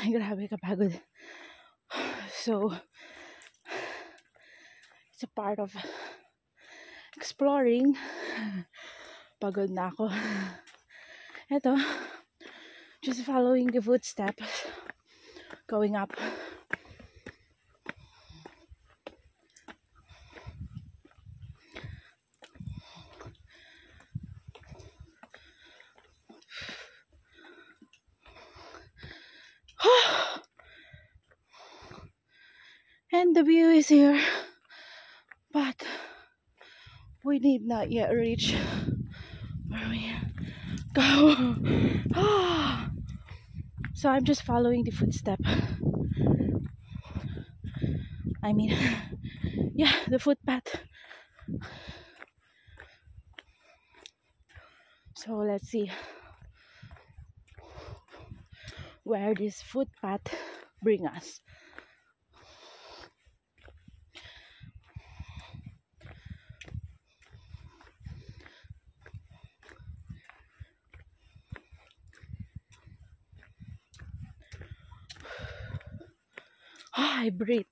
Ay, grabe kapagod. So, it's a part of exploring. Pagod na ako. Ito, just following the footsteps, going up. And the view is here, but we need not yet reach where we go. So I'm just following the footstep. I mean, yeah, the footpath. So let's see where this footpath bring us. I breathe.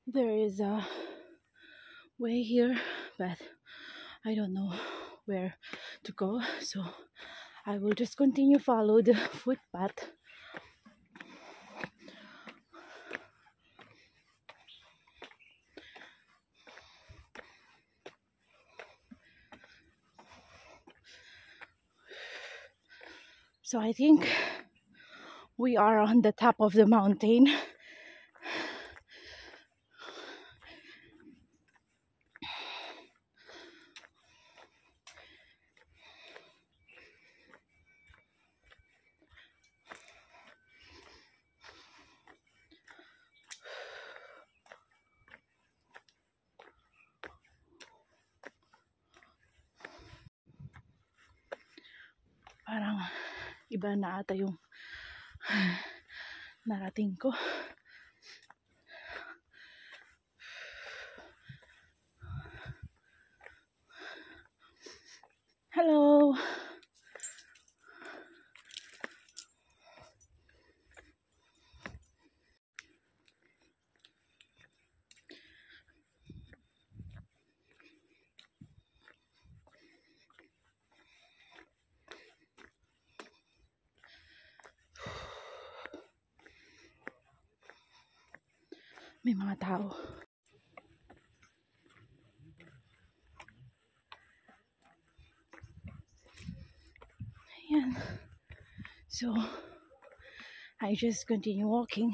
There is a way here, but I don't know where to go, so I will just continue follow the footpath. So I think we are on the top of the mountain. Parang iba na ata yung narating ko. Hello. May mga tao. Ayan. So, I just continue walking.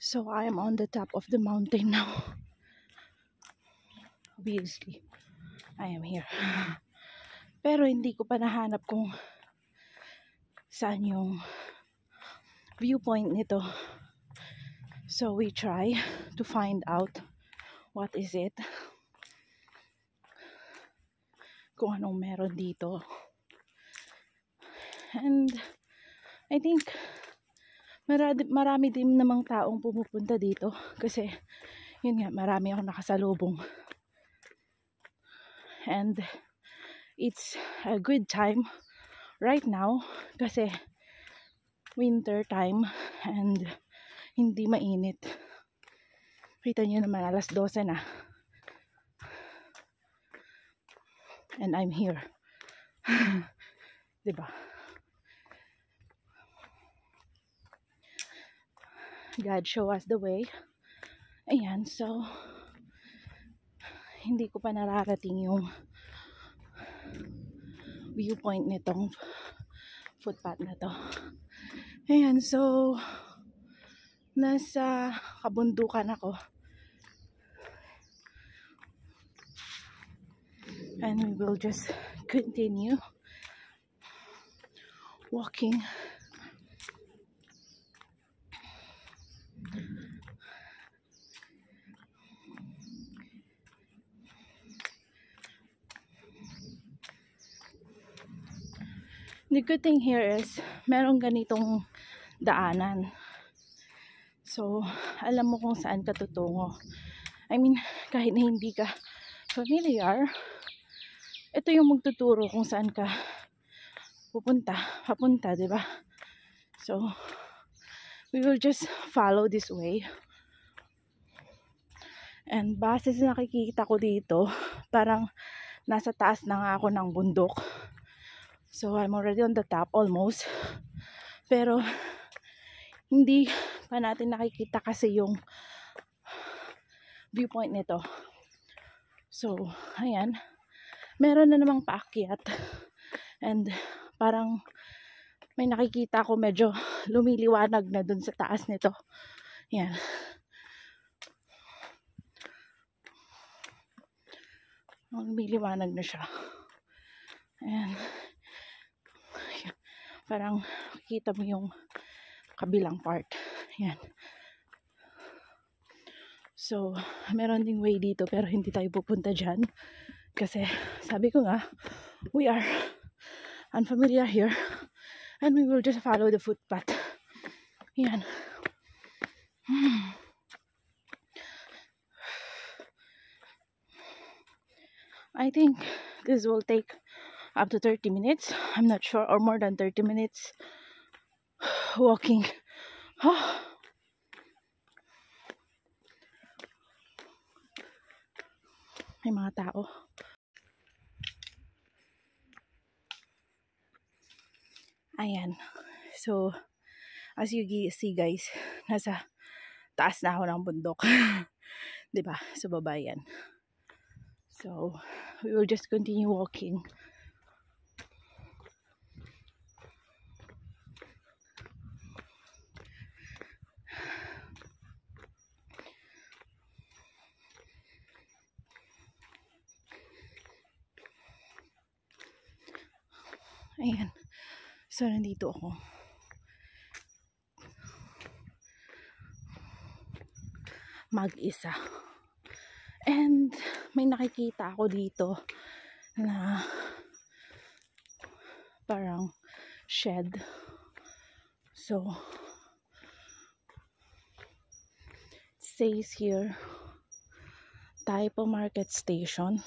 So I am on the top of the mountain now. Obviously, I am here. Pero hindi ko pa nahanap kung saan yung viewpoint nito. So we try to find out what is it, kung anong meron dito. And I think marami din namang taong pumupunta dito kasi yun nga, marami akong nakasalubong. And it's a good time right now kasi winter time and hindi mainit. Kita nyo naman, alas 12 na. And I'm here. Diba? God show us the way. Ayan, so hindi ko pa nararating yung viewpoint nitong footpath na to. Ayan, so nasa kabundukan ako. And we will just continue walking. The good thing here is merong ganitong daanan. So, alam mo kung saan ka tutungo. I mean, kahit na hindi ka familiar, ito yung magtuturo kung saan ka papunta, di ba? So, we will just follow this way. And base sa nakikita ko dito, parang nasa taas na nga ako ng bundok. So, I'm already on the top almost. Pero, hindi pa natin nakikita kasi yung viewpoint nito. So, ayan. Meron na namang paakyat. And, parang may nakikita ko medyo lumiliwanag na dun sa taas nito. Ayan. Lumiliwanag na siya. Ayan. Parang kita mo yung kabilang part. Yan. So, meron ding way dito pero hindi tayo pupunta dyan. Kasi, sabi ko nga, we are unfamiliar here. And we will just follow the footpath. Yan. I think this will take up to 30 minutes. I'm not sure, or more than 30 minutes walking. May mga tao. Ayan. So, as you see guys, nasa taas na ako ng bundok. Diba? Sa baba yan. So, we will just continue walking. Ayan. So, nandito ako. Mag-isa. And, may nakikita ako dito na parang shed. So, it says here, Taipo Market Station.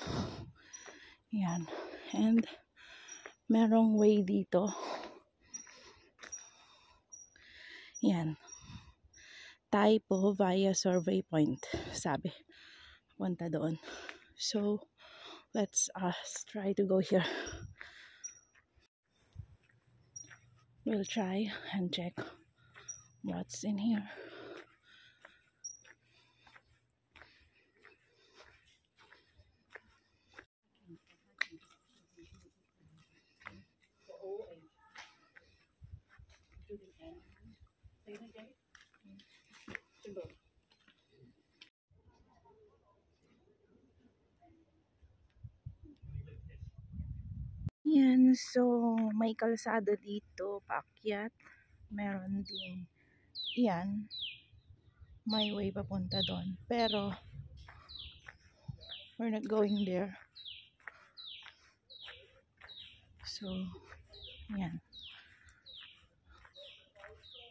Yan. And, merong way dito. Yan. Taipo via survey point. Sabi. Punta doon. So, let's try to go here. We'll try and check what's in here. Yan, so may kalsada dito, paakyat. Meron din yan, my way papunta doon. Pero, we're not going there. So, yan.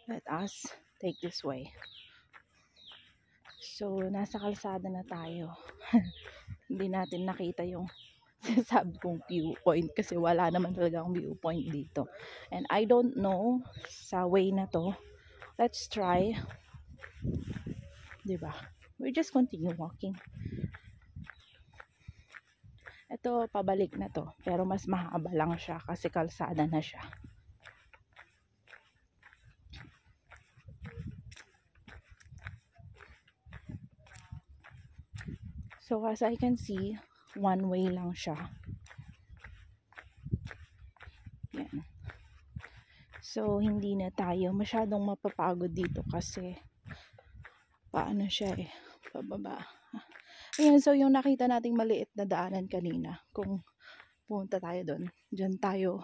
Let us take this way. So, nasa kalsada na tayo. Hindi natin nakita yung sabi kong viewpoint kasi wala naman talagang viewpoint dito. And I don't know sa way na to. Let's try. Diba? We just continue walking. Ito, pabalik na to. Pero mas mahaba lang siya kasi kalsada na siya. So, as I can see, one way lang siya. Yan. So, hindi na tayo masyadong mapapagod dito kasi paano siya pababa. Ayan, so yung nakita nating maliit na daanan kanina, kung pupunta tayo doon, dyan tayo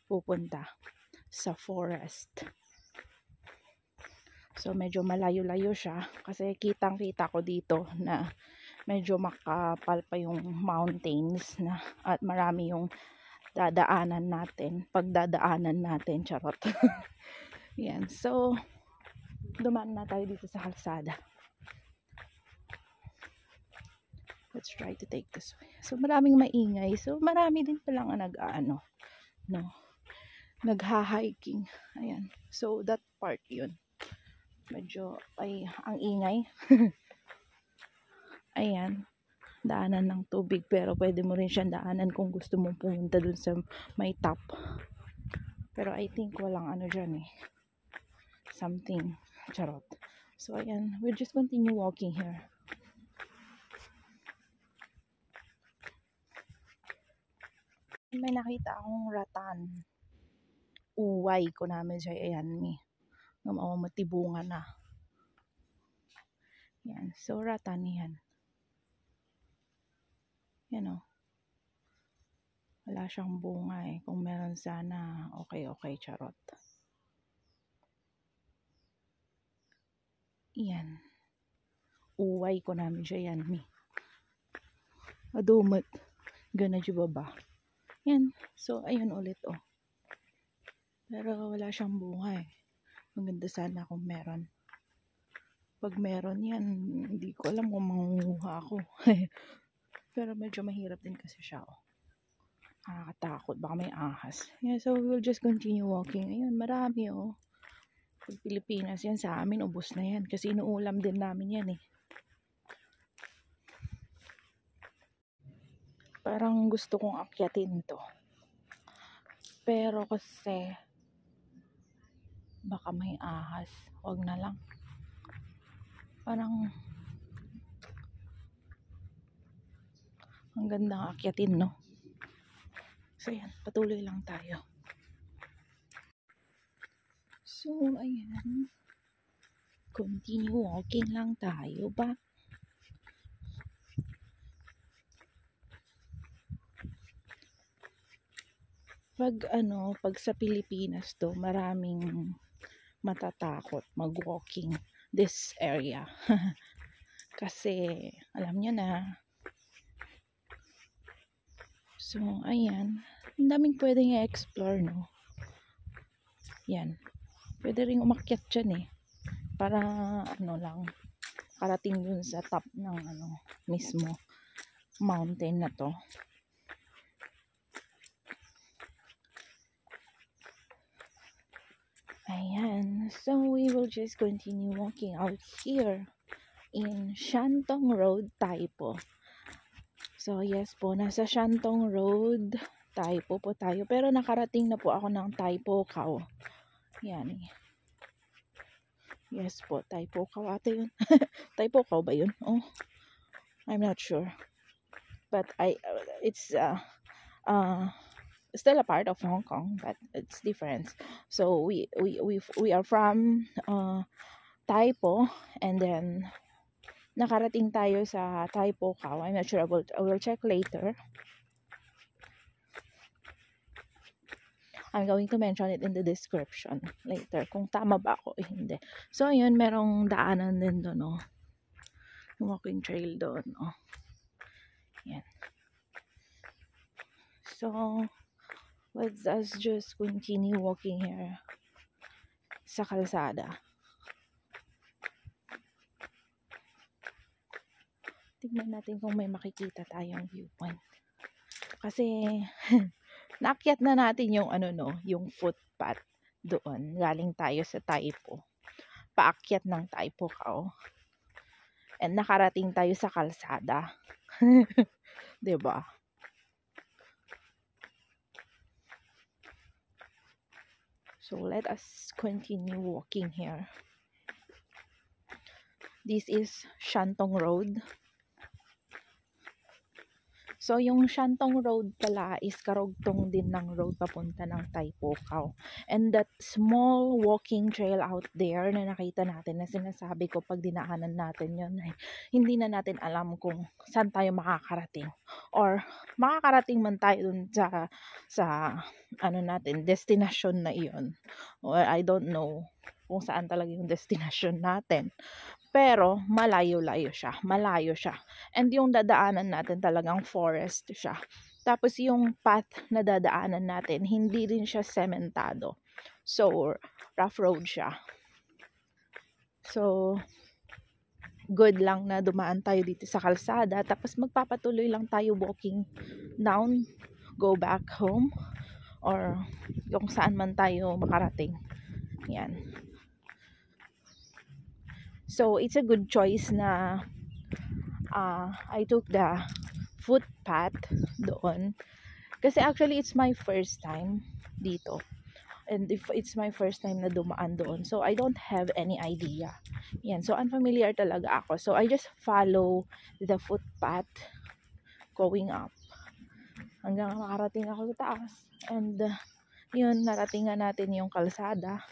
pupunta sa forest. So, medyo malayo-layo siya kasi kitang-kita ko dito na medyo makapal pa yung mountains na at marami yung dadaanan natin, pagdadaanan natin, charot. Yan, so dumaan na tayo dito sa kalsada. Let's try to take this way. So, maraming maingay. So, marami din palang nagha-hiking. Ayan. So, that part yun. Medyo ang ingay. Ayan, daanan ng tubig pero pwede mo rin siyang daanan kung gusto mong pumunta dun sa may top. Pero I think walang dyan something, charot. So ayan, we'll just continue walking here. May nakita akong ratan. Uway ko namin siya. Ayan matibungan na. Yan. So, ratan yan. Yan wala siyang bunga Kung meron sana, okay, charot. Yan. Uway ko namin siya yan. Adumat. Gana ba? Yan. So, ayun ulit Pero wala siyang bunga Maganda sana kung meron. Pag meron yan, hindi ko alam kung mangunguha ako. Pero medyo mahirap din kasi siya nakakatakot, baka may ahas. Yeah, so we'll just continue walking. Ayun, marami Pag Pilipinas yan, sa amin ubos na yan. Kasi inuulam din namin yan Parang gusto kong akyatin to. Pero kasi baka may ahas. Wag na lang. Parang ang gandang akyatin, no? So, yan. Patuloy lang tayo. So, ayan. Continue walking lang tayo ba? Pag sa Pilipinas to, maraming matatakot mag-walking this area. Kasi, alam nyo na. So, ayan. Ang daming pwedeng i-explore, no? Yan. Pwede rin umakyat dyan para, lang, karating dun sa top ng, mismo mountain na to. Ayan. So, we will just continue walking out here in Shantung Road, Taipo. So, yes po, nasa Shantung Road, Taipo po tayo. Pero nakarating na po ako ng Taipo Cow. Yan Yes po, Taipo Cow ata yun. Taipo Cow ba yun? Oh, I'm not sure. But it's still a part of Hong Kong, but it's different. So we are from Taipo, and then nakarating tayo sa Taipo Cow. I'm not sure I will check later. I'm going to mention it in the description later kung tama ba ako o hindi. So, yun, merong daanan din doon, no? Walking trail doon, no? Yan. So, let's us just continue walking here sa kalsada. Tignan natin kung may makikita tayong viewpoint. Kasi, naakyat na natin yung yung footpath doon. Galing tayo sa Taipo. Paakyat ng Taipo Kao. And nakarating tayo sa kalsada. 'Di ba? So let us continue walking here. This is Shantong Road. So, yung Shantong Road pala is karugtong din ng road papunta ng Taipocao. And that small walking trail out there na nakita natin na sinasabi ko pag dinaanan natin yun, ay hindi na natin alam kung saan tayo makakarating. Or makakarating man tayo dun sa natin, destination na iyon. Or I don't know kung saan talaga yung destination natin. Pero, malayo siya. And yung dadaanan natin talagang forest siya. Tapos yung path na dadaanan natin, hindi rin siya sementado. So, rough road siya. So, good lang na dumaan tayo dito sa kalsada. Tapos magpapatuloy lang tayo walking down, go back home, or kung saan man tayo makarating. Yan. So, it's a good choice na I took the footpath doon. Kasi actually, it's my first time dito. And if it's my first time na dumaan doon, so I don't have any idea. Yan. So, unfamiliar talaga ako. So, I just follow the footpath going up. Hanggang makarating ako sa taas. And, yun, narating nga natin yung kalsada.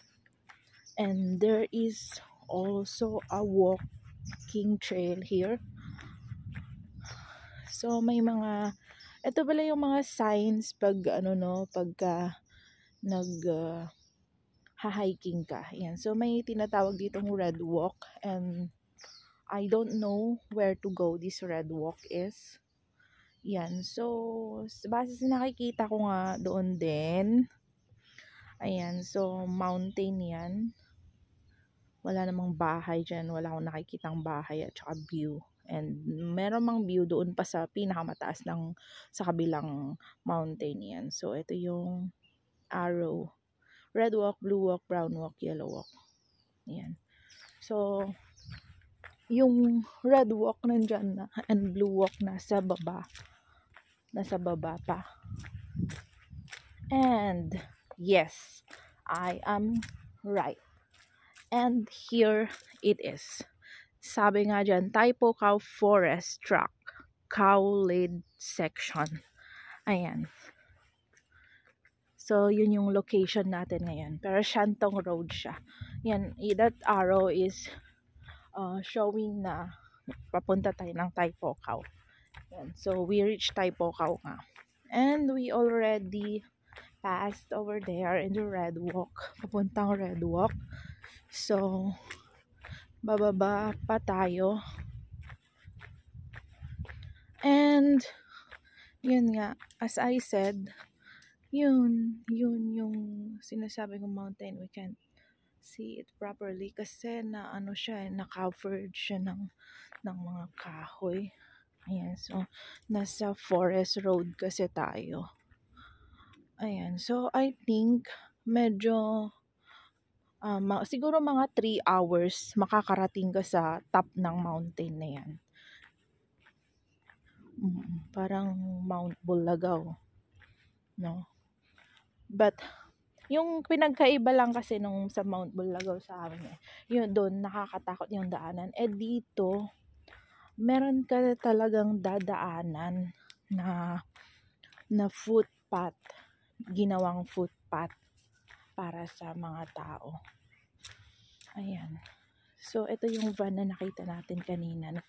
And there is also a walking trail here. So may mga ito pala yung mga signs pag pagka hiking ka. Yan. So may tinatawag ditong red walk, and I don't know where to go this red walk is. Yan. So base sa nakikita ko nga doon din. Ayan. So mountain yan. Wala namang bahay dyan. Wala akong nakikitang bahay at saka view. And meron mang view doon pa sa pinakamataas sa kabilang mountain yan. So, ito yung arrow. Red walk, blue walk, brown walk, yellow walk. Yan. So, yung red walk nandyan na and blue walk nasa baba. Nasa baba pa. And, yes, I am right. And here it is. Sabi nga dyan, Taipocao Forest Track, Cowlid Section. Ayan. So, yun yung location natin ngayon. Pero Shantong Road siya. Yan, that arrow is showing na papunta tayo ng Taipocao. Yan. So, we reached Taipocao nga. And we already passed over there in the Red Walk. Papuntang Red Walk. So, bababa pa tayo. And, yun nga, as I said, yun yung sinasabi kong mountain. We can't see it properly kasi na-covered siya ng mga kahoy. Ayan, so, nasa forest road kasi tayo. Ayan, so, I think, medyo, siguro mga 3 hours makakarating ka sa top ng mountain na yan. Parang Mount Bulagaw, no? But yung pinagkaiba lang kasi nung sa Mount Bulagaw sa amin, yun doon nakakatakot yung daanan. Dito meron ka talagang dadaanan na footpath, ginawang footpath para sa mga tao. Ayan. So, ito yung van na nakita natin kanina.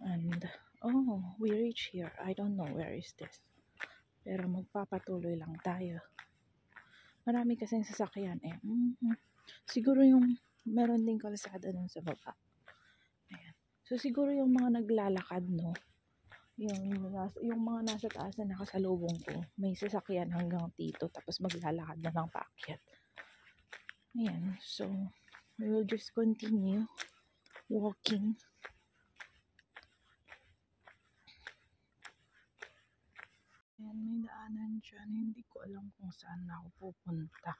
And, we reach here. I don't know where is this. Pero magpapatuloy lang tayo. Marami kasing sasakyan eh. Siguro yung meron ding kalsada dun sa baba. Ayan. So siguro yung mga naglalakad, no, yung mga nasa taas na nakasalubong ko, may sasakyan hanggang dito tapos maglalakad na lang paakyat. Ayan. So we will just continue walking. Ayan, may daanan dyan. Hindi ko alam kung saan ako pupunta.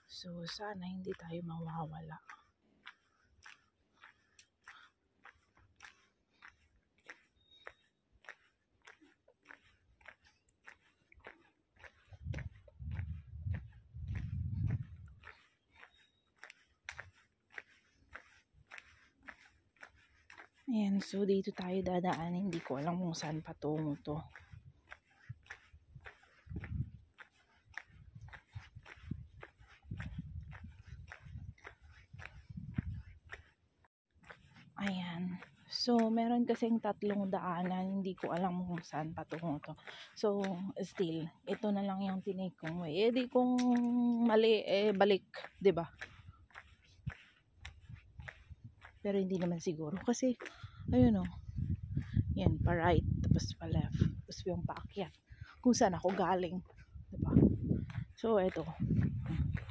So, sana hindi tayo mawawala. Ayan, so dito tayo dadaan. Hindi ko alam kung saan patungo to. Ayan. So, meron kasing tatlong daanan. Hindi ko alam kung saan patungo to. So, still, ito na lang yung tinake kong way. Eh, di kung mali, eh, balik. 'Di ba? Pero hindi naman siguro. Kasi, ayun o. Yan, pa right, tapos pa left. Tapos yung paakyat. Kung saan ako galing. 'Di ba? So, eto.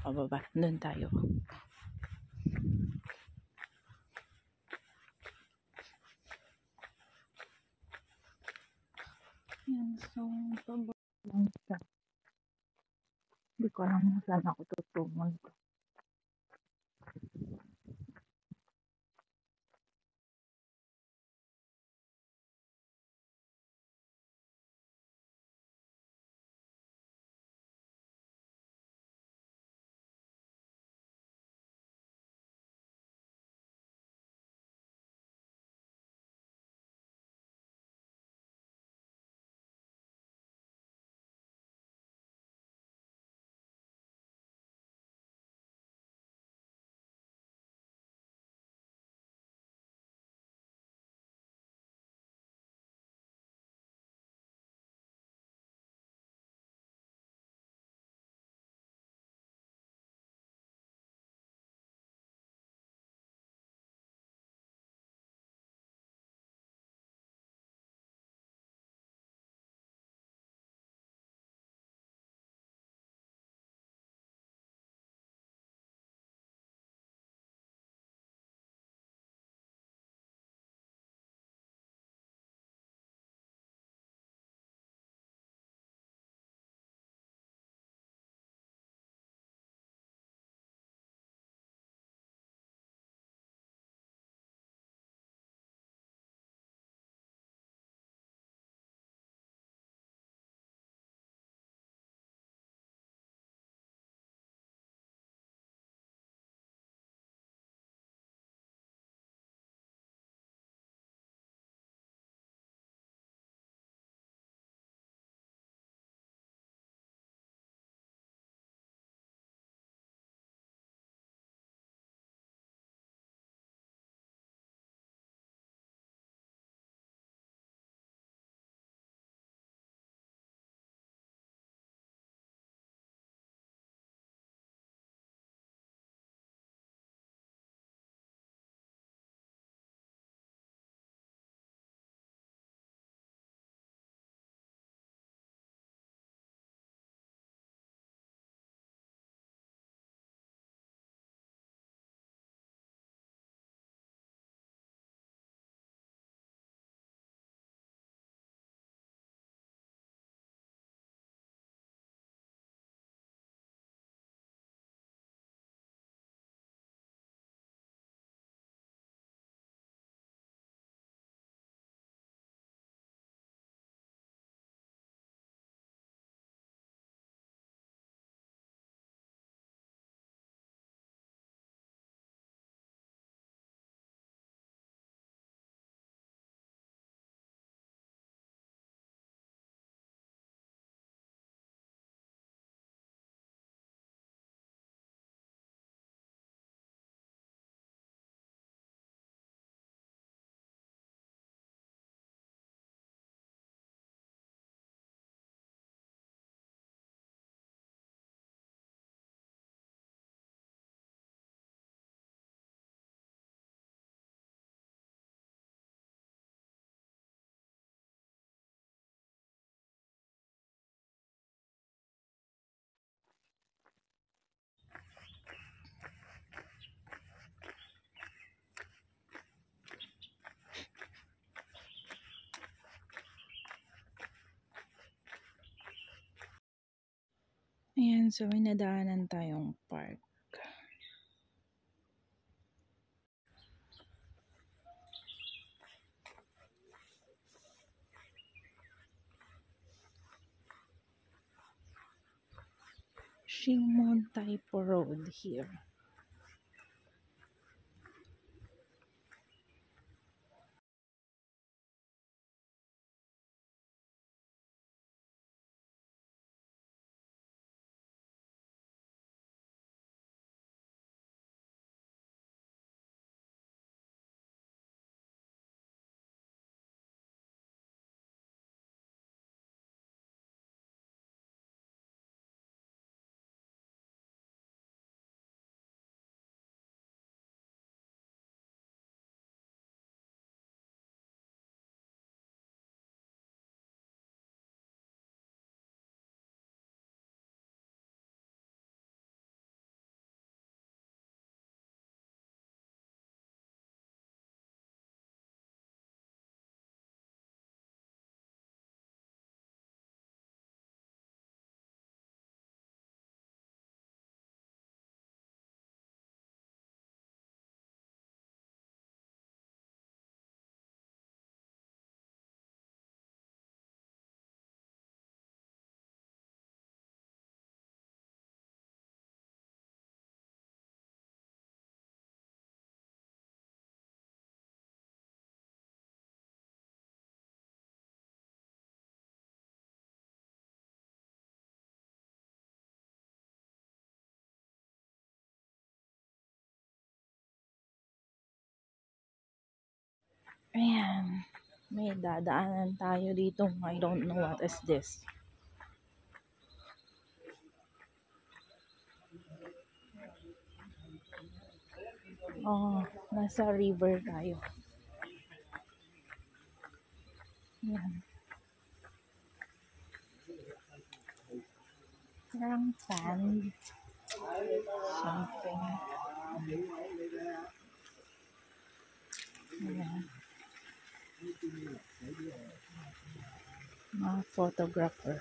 Pababa. Doon tayo. Yan, so, pababa lang siya. Hindi ko alam kung saan ako tutungo. Ayan, so may nadaanan tayong park. Shingmon Taipo Road here. Ayan, may dadaanan tayo dito. I don't know what is this. Oh, nasa river tayo. Ayan. Parang sand. Something. Ayan. Mga photographer.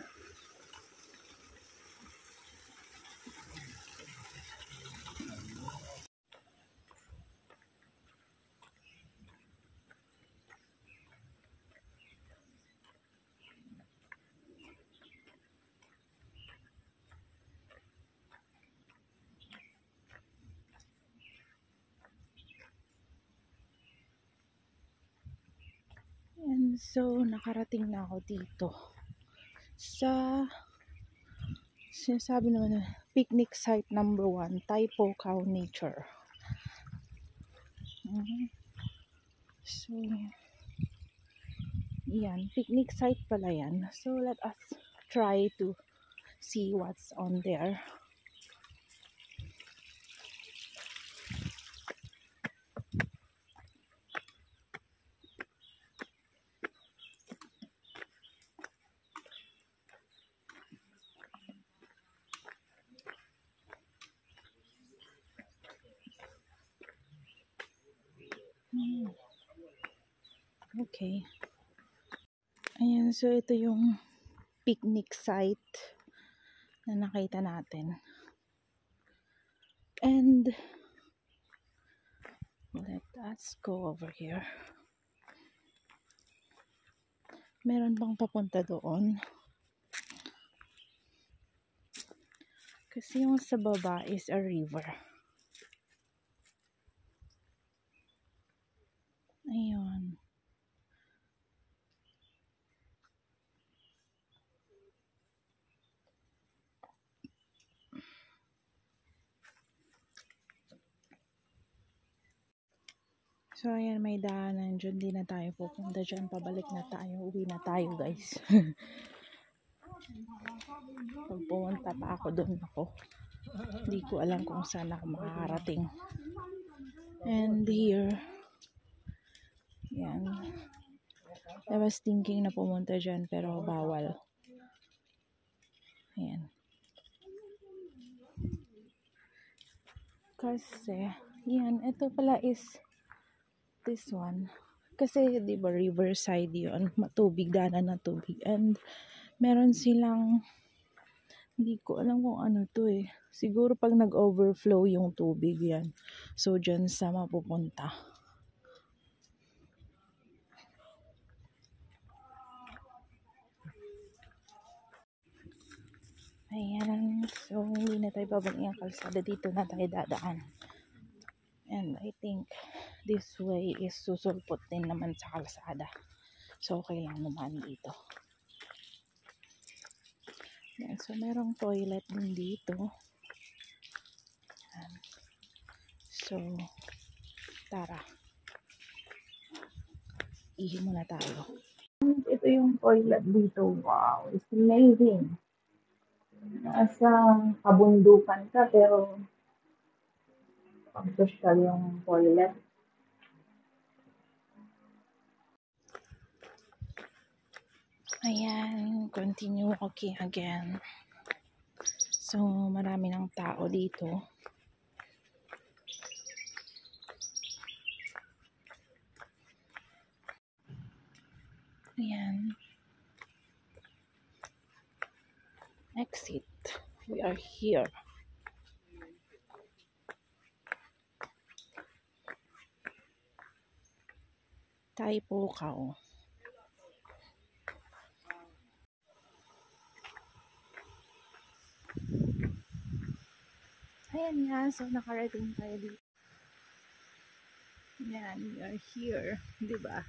And so, nakarating na ako dito sa sinasabi naman na picnic site number 1, Taipo Cow Nature. So, yan, picnic site pala yan. So, let us try to see what's on there. Okay. Ayan, so ito yung picnic site na nakita natin. And let us go over here. Meron bang papunta doon? Kasi yung sa baba is a river. Ayun. So, ayan, may daanan dyan. Di na tayo pupunta dyan. Pabalik na tayo. Uwi na tayo, guys. Pag pumunta pa ako doon ako. Hindi ko alam kung saan ako makakarating. And here, yan. I was thinking na pumunta dyan pero bawal. Ayan. Kasi, yan, ito pala is this one. Kasi, di ba, riverside yun. Matubig, daanan na tubig. And, meron silang Hindi ko alam kung ano to eh. Siguro pag nag-overflow yung tubig yan. So, dyan sa mapupunta. Ayan. So, hindi na tayo babalik ang kalsada. Dito na tayo dadaan. And I think this way is susulpot din naman sa kalsada. So, okay lang naman dito. Ayan. So, merong toilet din dito. Ayan. So, tara. Ihi muna tayo. Ito yung toilet dito. Wow, it's amazing. Nasa kabundukan ka pero pang social yung toilet. Ayan, continue walking again. So, marami ng tao dito. Ayan. Exit. We are here. Taipukaw. Ayan nga, so nakarating tayo dito. Ayan, we are here. Diba?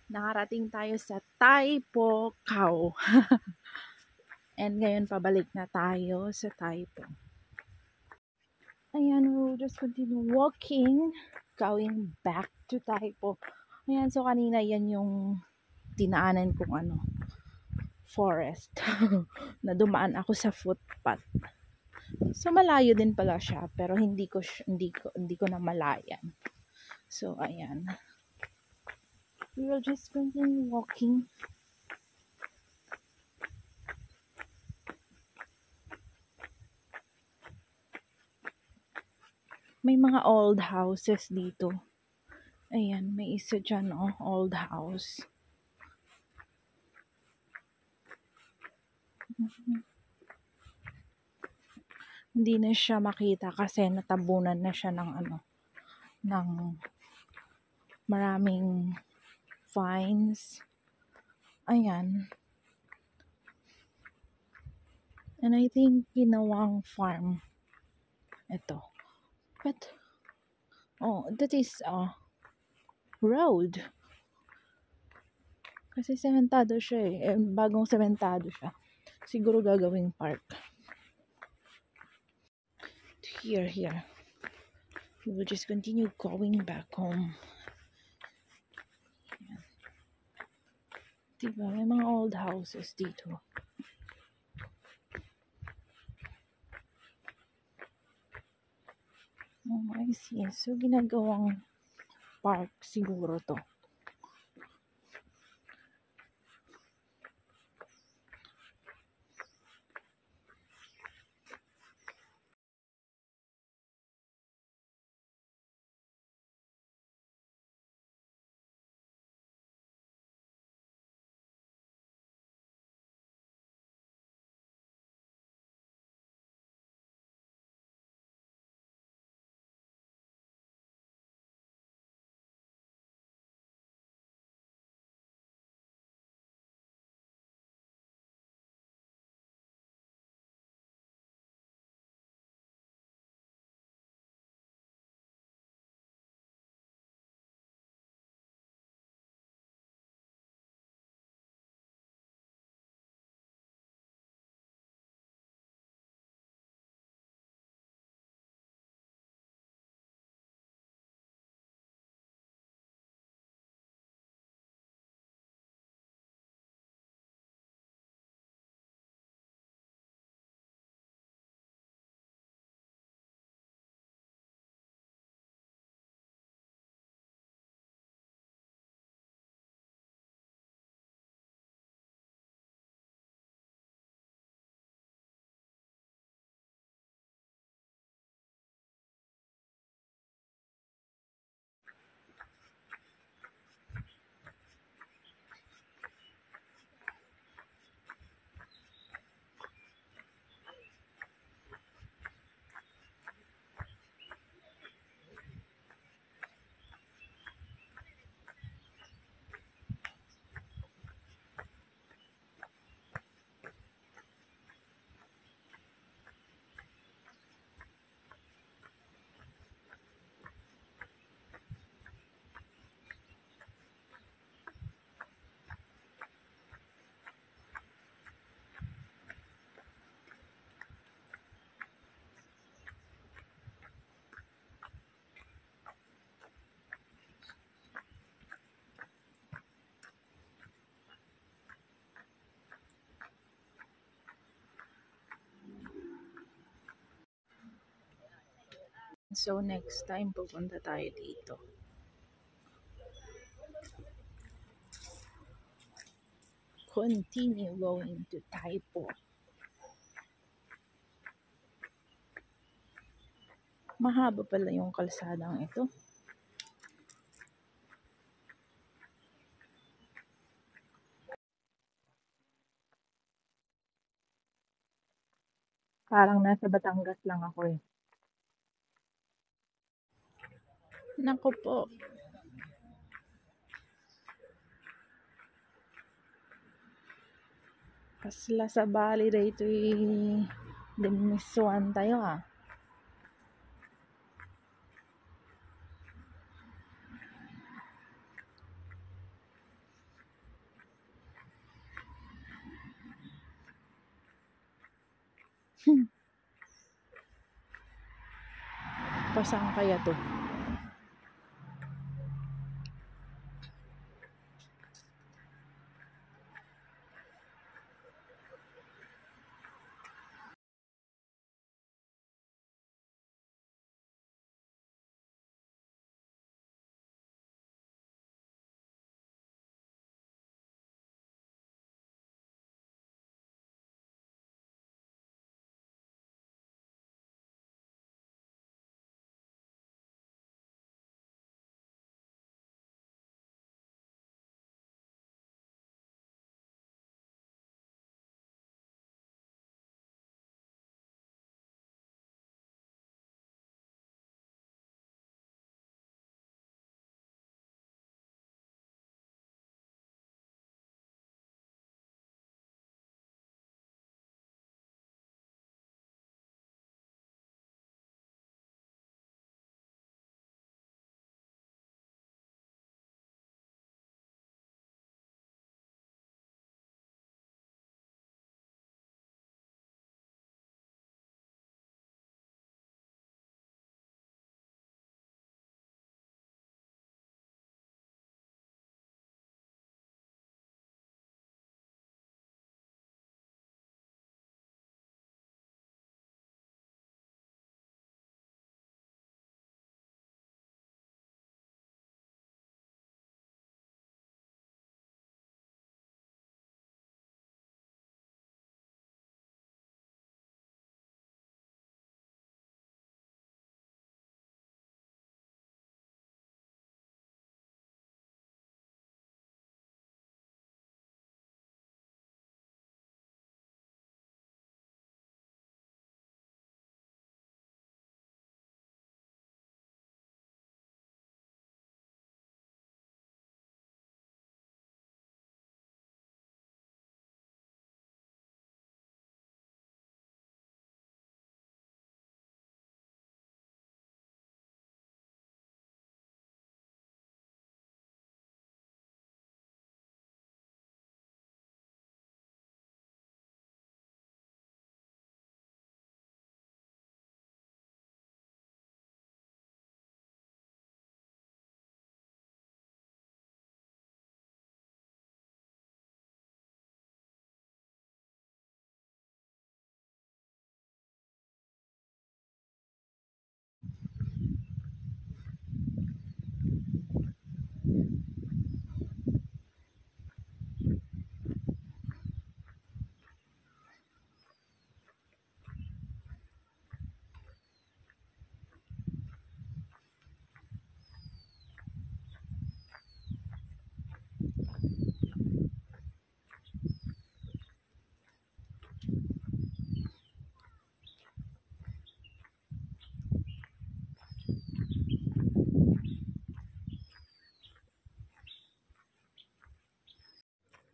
Nakarating tayo sa Taipukaw. And ngayon pabalik na tayo sa Taipo. Ayan, we'll just continue walking, going back to Taipo. Ayan, so kanina yan yung dinaanan kong forest. Na dumaan ako sa footpath. So malayo din pala siya, pero hindi ko na malayan. So ayan. We will just continue walking. May mga old houses dito. Ayan, may isa dyan, old house. Hindi na siya makita kasi natabunan na siya ng maraming vines. Ayan. And I think ginawang farm. Ito. But, that is road. Kasi sementado siya eh. Bagong sementado siya. Siguro gagawing park. Here. We will just continue going back home. Ayan. Diba? May mga old houses dito. Oh, I see. So, ginagawang park siguro to. So next time pupunta tayo dito. Continue going to Taipo. Mahaba pala yung kalsadang ito. Parang nasa Batangas lang ako eh. Naku po. Kasla sa Bali dito dimisuan tayo ah. Pasang kaya to?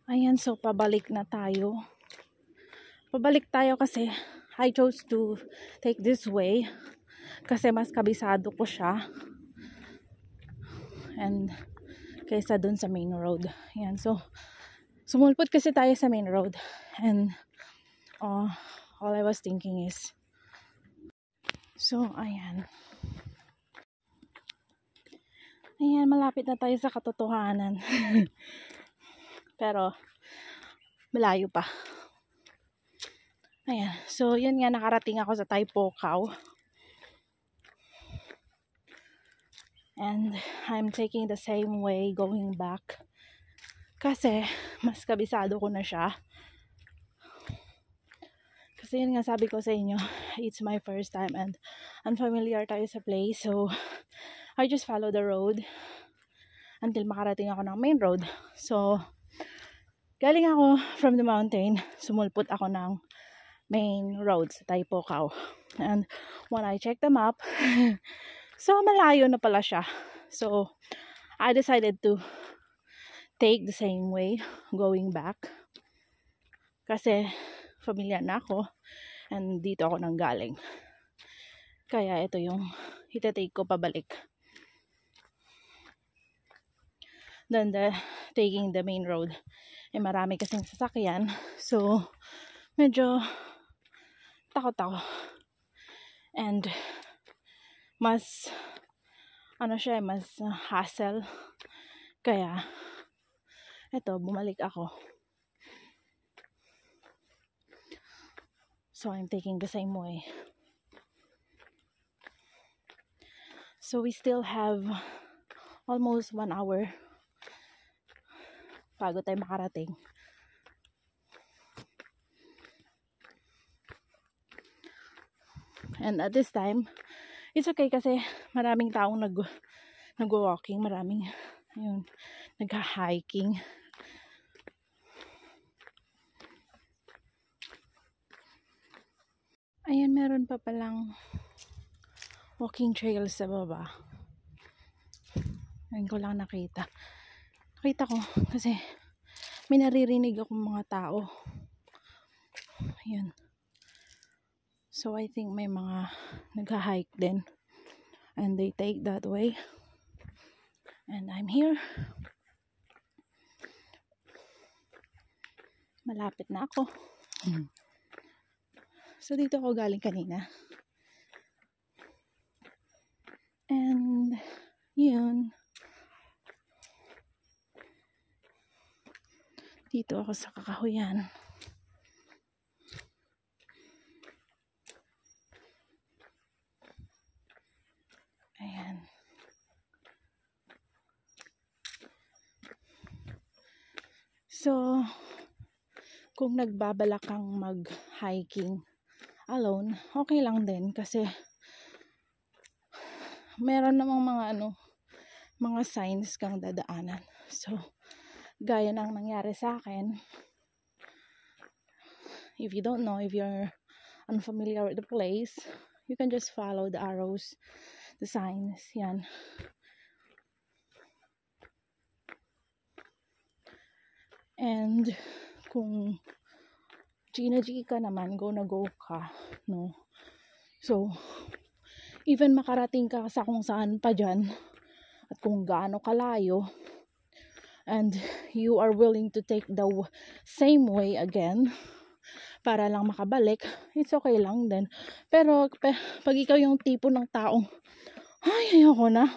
Ayan, so pabalik na tayo. Pabalik tayo kasi I chose to take this way kasi mas kabisado ko siya and kaysa dun sa main road. Ayan, so sumulpot kasi tayo sa main road and all I was thinking is ayan, malapit na tayo sa katotohanan. Pero malayo pa. Ayan, so yun nga, nakarating ako sa Taipocao. And I'm taking the same way going back. Kasi mas kabisado ko na siya. Kasi yun nga sabi ko sa inyo, it's my first time and unfamiliar tayo sa place. So, I just follow the road until makarating ako ng main road. So, galing ako from the mountain, sumulpot ako ng main road sa Taipocao. And when I checked the map, so malayo na pala siya. So, I decided to take the same way going back. Kasi, familiar na ako. And dito ako nang galing. Kaya ito yung itatake ko pabalik. Then taking the main road. Marami kasing sasakyan. So, medyo takot ako. And mas mas hassle. Kaya eto, bumalik ako. So, I'm taking the same way. So, we still have almost 1 hour bago tayo makarating. And at this time, it's okay kasi maraming taong nag-walking, maraming nag-hiking. Ayan, meron pa palang walking trails sa baba. Ngayon ko lang nakita. Nakita ko kasi may naririnig akong mga tao. Ayan. So, I think may mga nag-hike din. And they take that way. And I'm here. Malapit na ako. So, dito ako galing kanina. And, yun. Dito ako sa Kakahuyan. Ayan. So, kung nagbabalak kang mag-hiking alone, okay lang din kasi meron namang mga signs kang dadaanan. So, gaya ng nangyari sa akin, if you don't know, if you're unfamiliar with the place, you can just follow the arrows, the signs, yan. And kung G ka naman, go na go ka, no? So, even makarating ka sa kung saan pa dyan, at kung gaano kalayo, and you are willing to take the same way again, para lang makabalik, it's okay lang din. Pero, pag ikaw yung tipo ng taong, ay, ayoko na,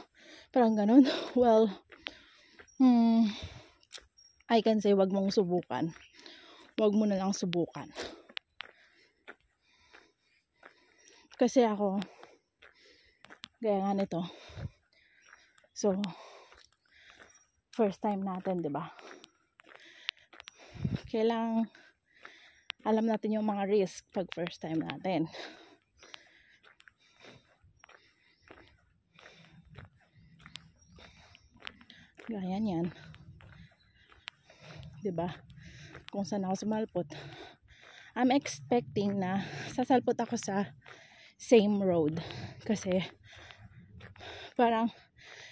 parang ganun, well, I can say, wag mong subukan. Wag mo na lang subukan. Kasi ako, gaya nga nito. So, first time natin, di ba? Kailangang alam natin yung mga risk pag first time natin. Gaya niyan. Di ba? Kung saan ako sumalpot, I'm expecting na sasalpot ako sa same road kasi parang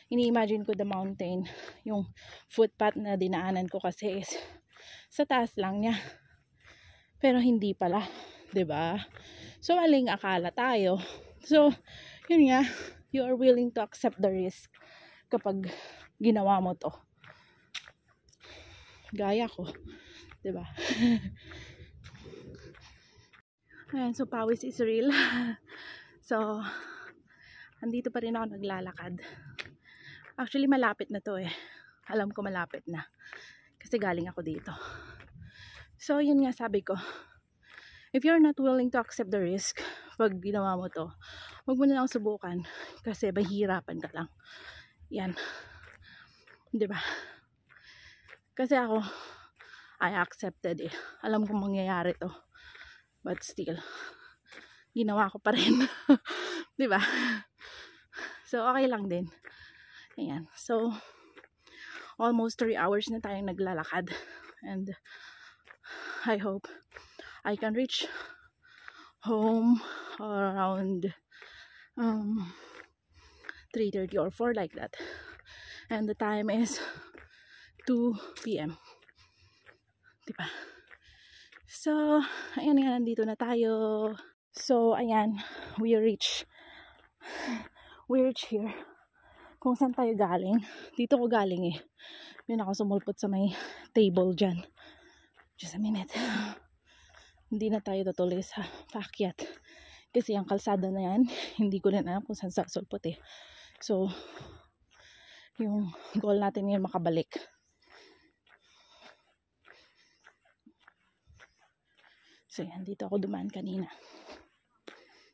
ini-imagine ko the mountain, yung footpath na dinaanan ko kasi is sa taas lang niya, pero hindi pala, 'di ba? So maling akala tayo. So yun nga, you are willing to accept the risk kapag ginawa mo to, gaya ko. Diba? Ayan, so pawis is real. So, andito pa rin ako naglalakad. Actually, malapit na to eh. Alam ko malapit na. Kasi galing ako dito. So, yun nga sabi ko. If you're not willing to accept the risk, pag ginawa mo to, huwag mo na lang subukan. Kasi mahihirapan ka lang. Yan. 'Di ba? Kasi ako, I accepted eh. Alam kong mangyayari to. But still, ginawa ko pa rin. 'Di ba? So, okay lang din. Ayan. So, almost 3 hours na tayong naglalakad. And I hope I can reach home around 3:30 or 4 like that. And the time is 2 p.m. Diba? So, ayan nga, nandito na tayo. So, ayan, we reach here. Kung saan tayo galing. Dito ko galing eh. Yun ako sumulpot sa may table dyan. Just a minute. Hindi na tayo tutuloy sa paakyat. Kasi ang kalsada na yan, hindi ko rin alam kung saan sasulpot eh. So, yung goal natin ngayon makabalik. So, yan. Dito ako dumaan kanina.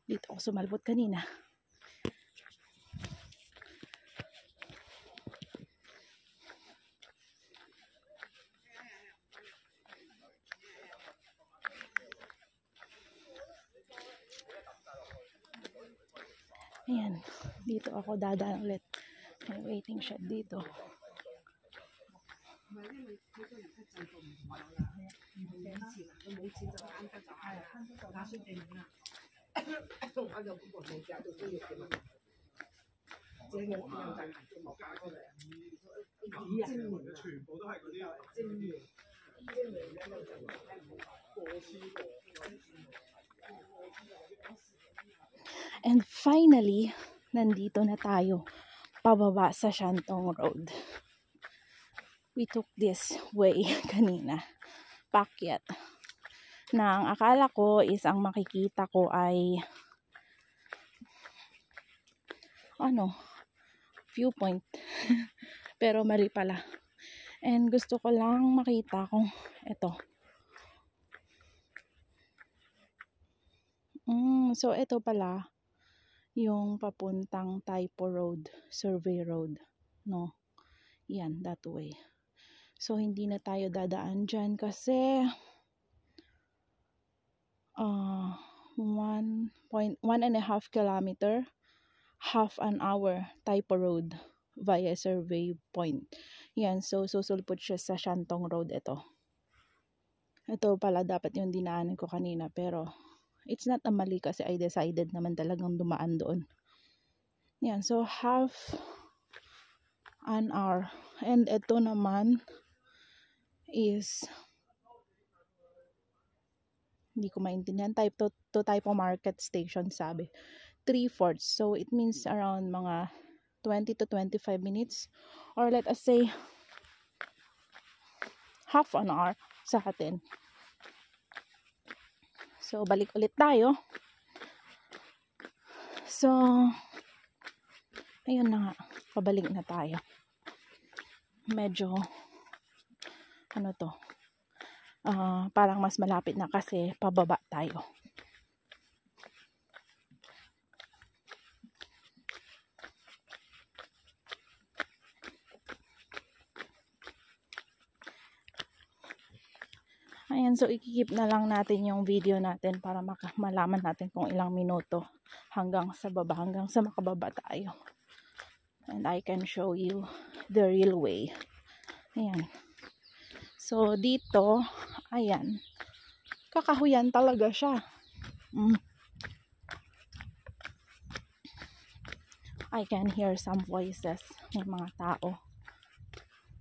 Dito ako sumalpot kanina. Ayan. Dito ako dadaan ulit. May waiting shed dito. And finally, nandito na tayo pababa sa Shantung Road. We took this way kanina, paakyat. Na ang akala ko is ang makikita ko ay viewpoint. Pero mali pala. And gusto ko lang makita kung ito. So ito pala yung papuntang Taipo Road, Survey Road, no? Yan, that way. So hindi na tayo dadaan dyan kasi 1.5 kilometer, half an hour Taipo Road via Survey Point. Yan, so susulpot siya sa Shantung Road ito. Ito pala dapat yung dinaanan ko kanina, pero it's not a mali kasi I decided naman talagang dumaan doon. Yan, so half an hour. And ito naman is hindi ko maintindihan. To Taipo Market Station sabi. 3/4. So it means around mga 20 to 25 minutes. Or let us say half an hour sa atin. So balik ulit tayo. So ayun na nga. Pabalik na tayo. Medyo parang mas malapit na kasi pababa tayo. Ayan, so ikikip na lang natin yung video natin para malaman natin kung ilang minuto hanggang sa baba, hanggang sa makababa tayo. And I can show you the real way. Ayan. So dito, ayan, kakahuyan talaga siya. I can hear some voices. May mga tao.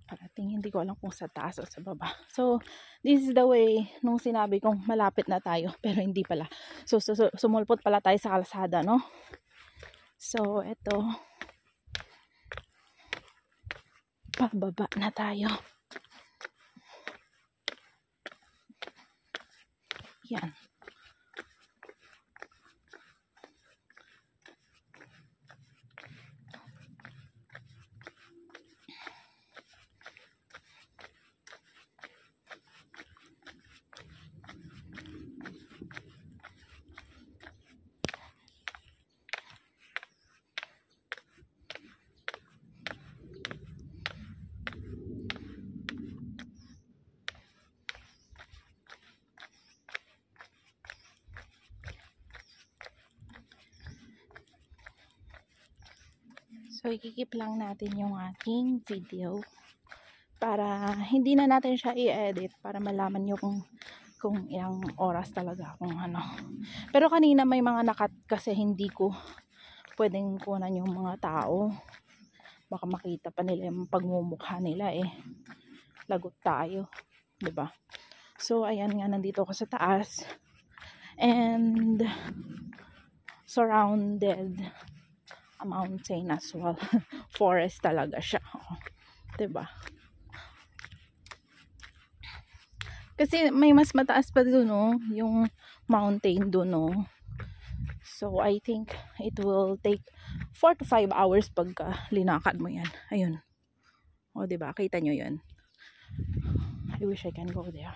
Parating, hindi ko alam kung sa taas o sa baba. So, this is the way nung sinabi kong malapit na tayo. Pero hindi pala. So sumulpot pala tayo sa kalsada, no? So, eto. Pababa na tayo. Yan. So, ikikip lang natin yung ating video para hindi na natin siya i-edit para malaman nyo kung ilang oras talaga kung ano. Pero kanina may mga nakat kasi hindi ko pwedeng kunan yung mga tao. Baka makita pa nila yung pagmumukha nila eh. Lagot tayo. 'Di ba? So, ayan nga, nandito ako sa taas. And surrounded a mountain as well. Forest talaga siya. Oh, 'di ba? Kasi may mas mataas pa doon, no? Yung mountain doon, no? So, I think it will take 4 to 5 hours pagka linakad mo yan. Ayun. O, 'di ba? Kita nyo yun. I wish I can go there.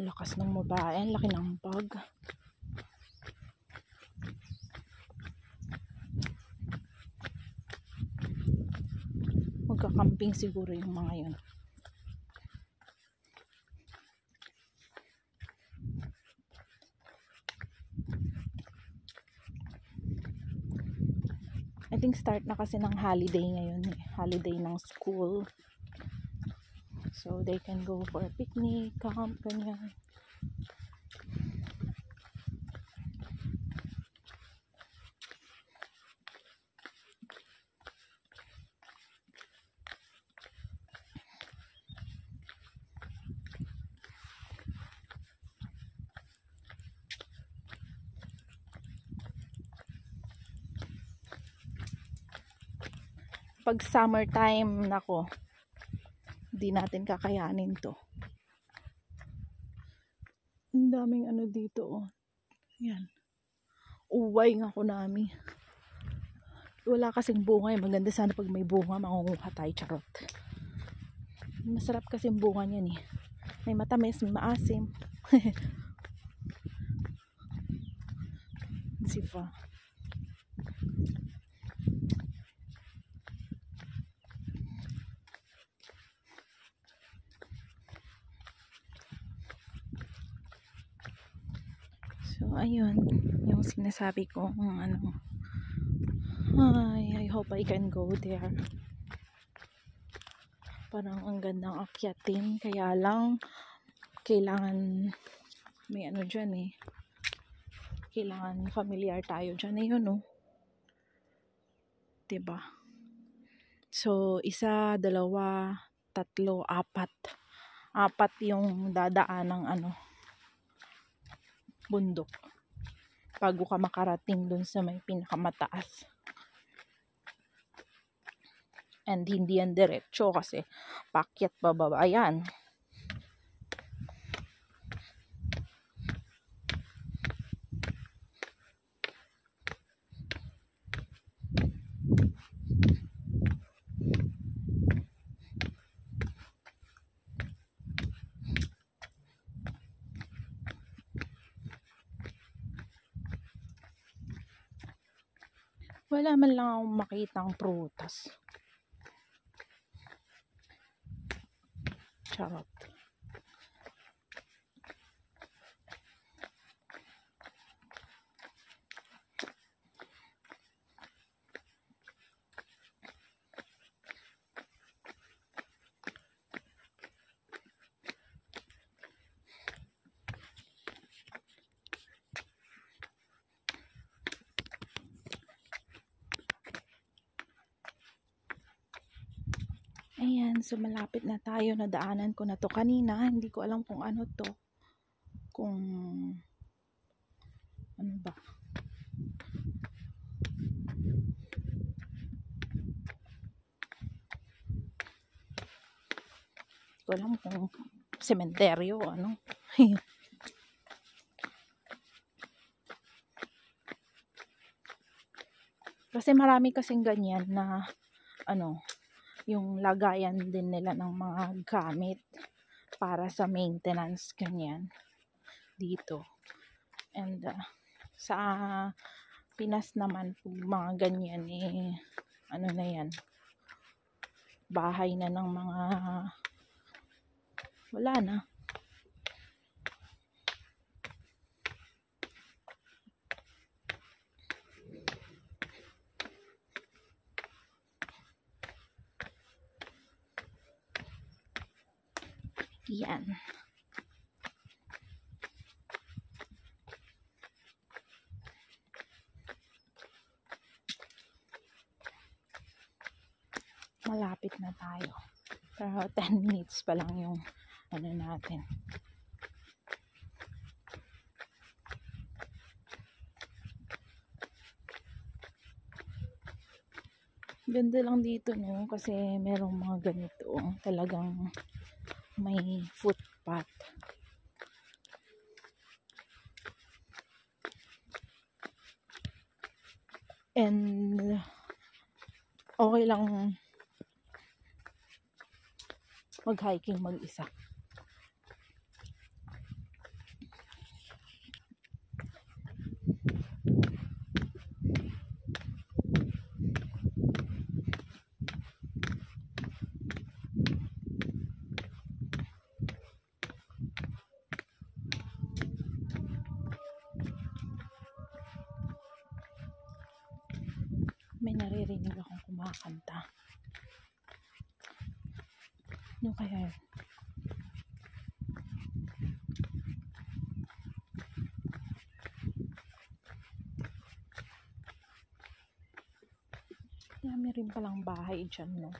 Lakas ng babae, ang laki ng bag. Magkakamping siguro yung mga yun. I think start na kasi ng holiday ngayon eh. Holiday ng school. So they can go for a picnic, camp, ganyan. Pag summertime, nako, di natin kakayanin to. Ang daming ano dito, oh. Yan. Uway nga kunami. Wala kasing bunga, eh. Maganda sana pag may bunga, mangunguha tayo, charot. Masarap kasing bunga niyan eh. May matamis, may maasim. Sifa. So, ayun. Yung sinasabi ko, ano. I hope I can go there. Parang ang gandang akyatin. Kaya lang, kailangan may ano dyan eh. Kailangan familiar tayo dyan eh, yun, no? Diba? So, 1, 2, 3, 4. 4 yung dadaan ng ano, bundok. Bago ka makarating dun sa may pinakamataas. And hindi yan diretso kasi pakyat bababa. Ayan. Wala man lang akong makitang prutas. Charot. Ayan, so malapit na tayo. Nadaanan ko na to kanina. Hindi ko alam kung ano to. Kung ano ba. Hindi ko alam kung sementeryo o ano. Kasi marami kasing ganyan na ano, yung lagayan din nila ng mga gamit para sa maintenance, ganyan, dito. And sa Pinas naman, mga ganyan, ano na yan, bahay na ng mga, wala na. Yan. Malapit na tayo. Pero 10 minutes pa lang yung ano natin. Ganda lang dito, no? Kasi merong mga ganito. Talagang may footpath. And okay lang mag-hiking mag-isa. May naririnig akong kumakanta. Ano kaya yun? Dami rin palang bahay dyan, no?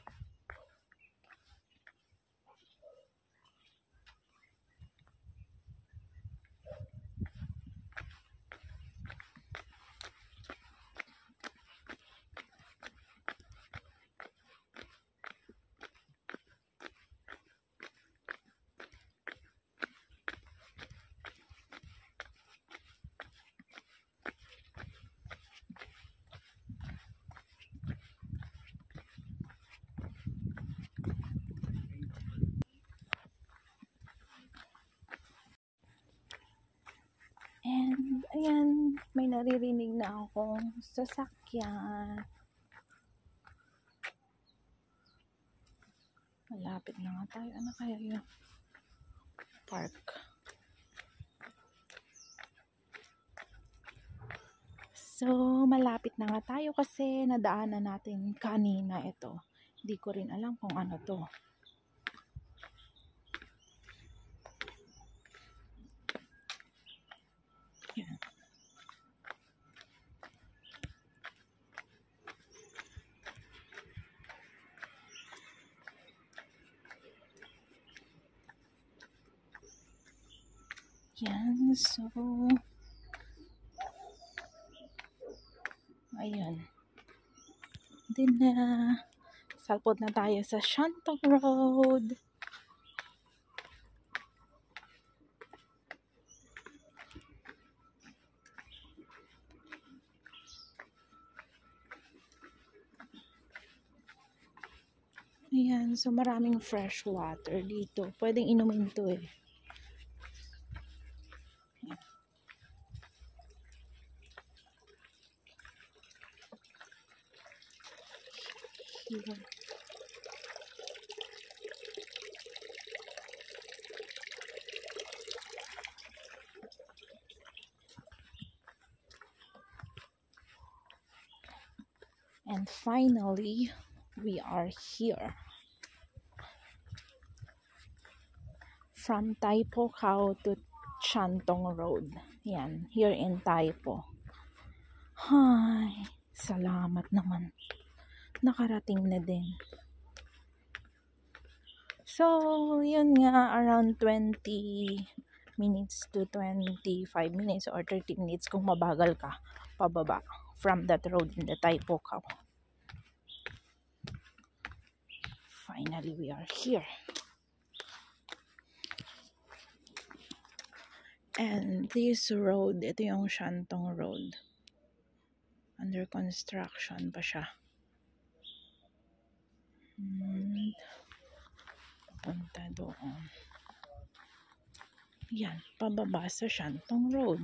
And ayan, may naririnig na akong sasakyan. Malapit na nga tayo. Ano kaya yun? Park. So, malapit na nga tayo kasi nadaanan natin kanina ito. Hindi ko rin alam kung ano to. Yan. Yan, so ayun. Din na salpot na tayo sa Shantung Road. Ayan, so maraming fresh water dito. Pwedeng inumin to eh. Here. And finally, we are here. From Tai Po Khao to Shantung Road. Yan, here in Tai Po. Hi, salamat naman. Nakarating na din. So, yun nga, around 20 minutes to 25 minutes or 30 minutes kung mabagal ka pababa from that road in the Tai Po Khao. Finally, we are here. And this road, ito yung Shantung Road. Under construction pa siya. And punta doon. Yan, pababa sa Shantung Road.